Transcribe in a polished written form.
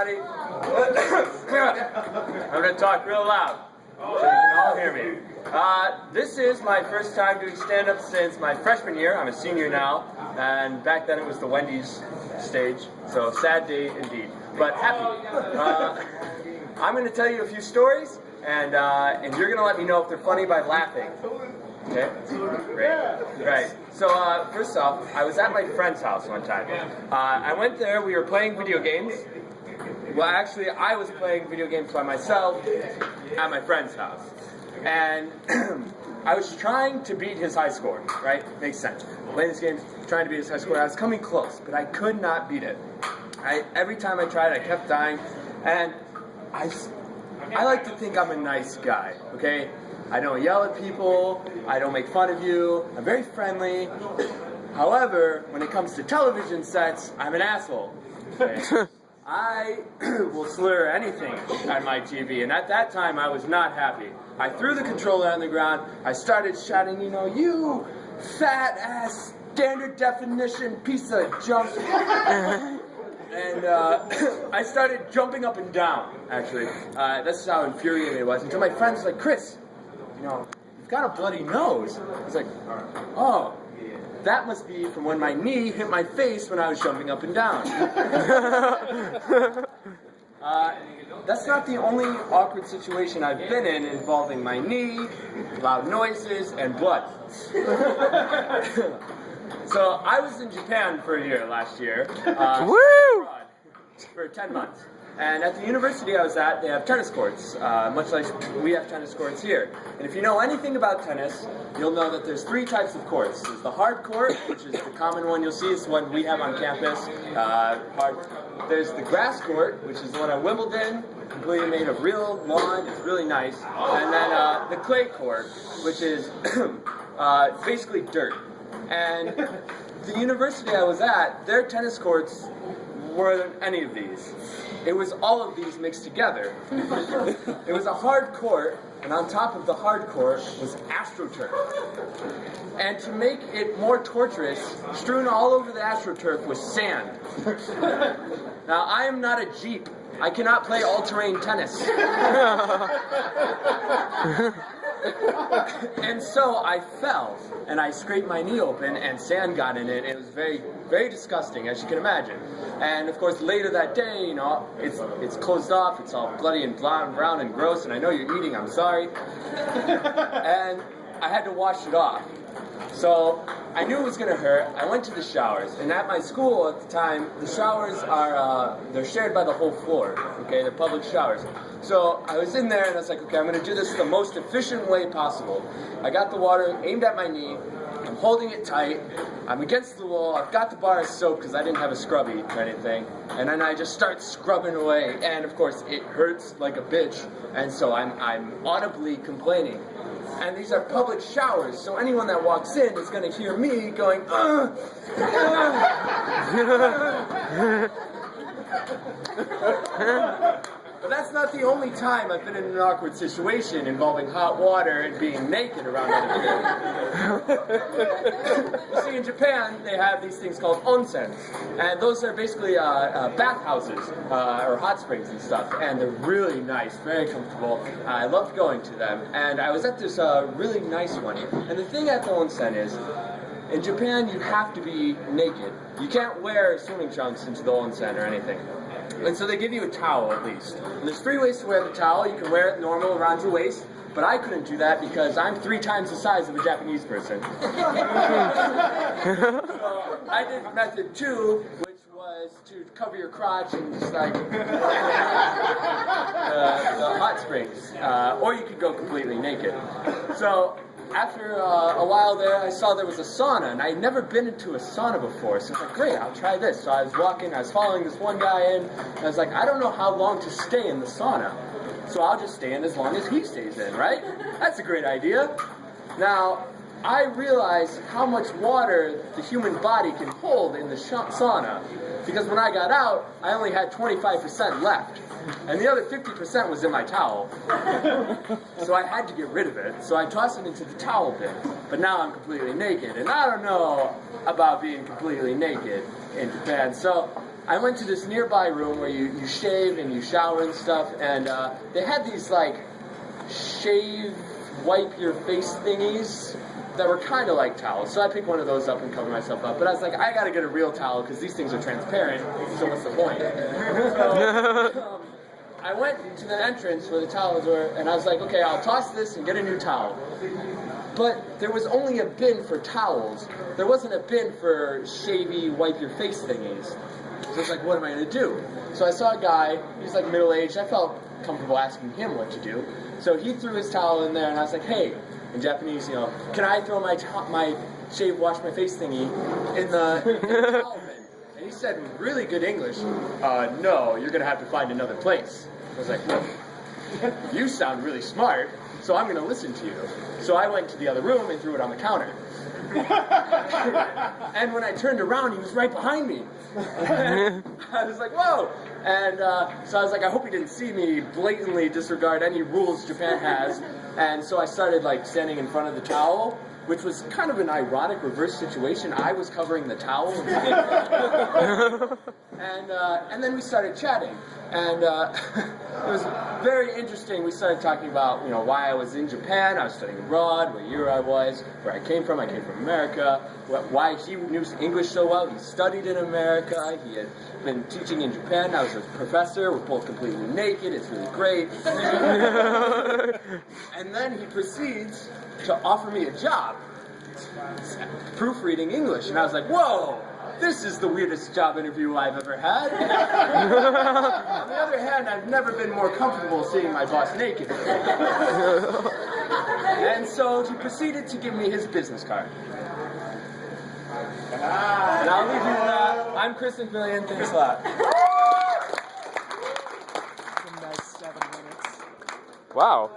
everybody. I'm going to talk real loud so you can all hear me. This is my first time doing stand-up since my freshman year. I'm a senior now, and back then it was the Wendy's stage, so sad day indeed, but happy. I'm going to tell you a few stories, and you're going to let me know if they're funny by laughing. Okay? Great. Right. So, first off, I was at my friend's house one time. I went there, we were playing video games. Well, actually, I was playing video games by myself at my friend's house. And I was trying to beat his high score, right? Makes sense. Playing this game, trying to beat his high score. I was coming close, but I could not beat it. Every time I tried, I kept dying. And I like to think I'm a nice guy, okay? I don't yell at people, I don't make fun of you, I'm very friendly. However, when it comes to television sets, I'm an asshole. Okay? I will slur anything at my TV, and at that time I was not happy. I threw the controller on the ground, I started shouting, you know, you fat ass standard definition piece of junk. And I started jumping up and down, actually. That's how infuriating it was, until my friends were like, Chris, you know, you've got a bloody nose. I was like, oh, that must be from when my knee hit my face when I was jumping up and down. That's not the only awkward situation I've been in involving my knee, loud noises, and blood. So I was in Japan for a year last year. Woo! For 10 months. And at the university I was at, they have tennis courts, much like we have tennis courts here. And if you know anything about tennis, you'll know that there's three types of courts. There's the hard court, which is the common one you'll see. It's the one we have on campus. There's the grass court, which is the one at Wimbledon, completely made of real lawn. It's really nice. And then the clay court, which is basically dirt. And the university I was at, their tennis courts weren't any of these. It was all of these mixed together. It was a hard court, and on top of the hard court was AstroTurf. And to make it more torturous, strewn all over the AstroTurf was sand. Now, I am not a Jeep. I cannot play all-terrain tennis. And so I fell, and I scraped my knee open, and sand got in it. It was very, very disgusting, as you can imagine. And of course, later that day, you know, it's closed off. It's all bloody and brown and gross. And I know you're eating. I'm sorry. And I had to wash it off. So I knew it was going to hurt. I went to the showers, and at my school at the time, the showers are they're shared by the whole floor. Okay, they're public showers. So I was in there, and I was like, okay, I'm going to do this the most efficient way possible. I got the water aimed at my knee. I'm holding it tight. I'm against the wall. I've got the bar of soap because I didn't have a scrubby or anything. And then I just start scrubbing away. And of course, it hurts like a bitch. And so I'm audibly complaining. And these are public showers, so anyone that walks in is going to hear me going, But that's not the only time I've been in an awkward situation involving hot water and being naked around other people. You see, in Japan, they have these things called onsens, and those are basically bathhouses or hot springs and stuff, and they're really nice, very comfortable. I loved going to them, and I was at this really nice one. And the thing at the onsen is, in Japan, you have to be naked. You can't wear swimming trunks into the onsen or anything. And so they give you a towel at least. And there's three ways to wear the towel. You can wear it normal around your waist, but I couldn't do that because I'm 3 times the size of a Japanese person. So I did method 2, which was to cover your crotch and just like the hot springs. Or you could go completely naked. So after a while there, I saw there was a sauna, and I had never been into a sauna before, so I was like, great, I'll try this. So I was walking, I was following this one guy in, and I was like, I don't know how long to stay in the sauna, so I'll just stay in as long as he stays in, right? That's a great idea. Now, I realized how much water the human body can hold in the sauna, because when I got out, I only had 25% left. And the other 50% was in my towel. So I had to get rid of it. So I tossed it into the towel bin. But now I'm completely naked. And I don't know about being completely naked in Japan. So I went to this nearby room where you shave and you shower and stuff, and they had these like shave, wipe your face thingies that were kind of like towels. So I picked one of those up and covered myself up. But I was like, I gotta get a real towel because these things are transparent. So what's the point? So, I went to the entrance where the towels were, and I was like, okay, I'll toss this and get a new towel. But there was only a bin for towels. There wasn't a bin for shavy, wipe your face thingies. So I was like, what am I gonna do? So I saw a guy, he's like middle-aged. I felt comfortable asking him what to do. So he threw his towel in there, and I was like, hey, in Japanese, you know, can I throw my shave, wash my face thingy in the towel bin? And he said in really good English, no, you're gonna have to find another place. I was like, well, you sound really smart, so I'm gonna listen to you. So I went to the other room and threw it on the counter. And when I turned around, he was right behind me. I was like, whoa! And so I was like, I hope he didn't see me blatantly disregard any rules Japan has. And so I started like standing in front of the towel, which was kind of an ironic reverse situation. I was covering the towel. And then we started chatting. And it was very interesting. We started talking about, you know, why I was in Japan. I was studying abroad, what year I was, where I came from. I came from America. Why he knew English so well. He studied in America. He had been teaching in Japan. I was a professor. We're both completely naked. It's really great. And then he proceeds to offer me a job proofreading English. And I was like, whoa! This is the weirdest job interview I've ever had. On the other hand, I've never been more comfortable seeing my boss naked. And so he proceeded to give me his business card. And I'll leave you with that. I'm Chris McMillion. Thanks a lot. Nice 7 minutes. Wow.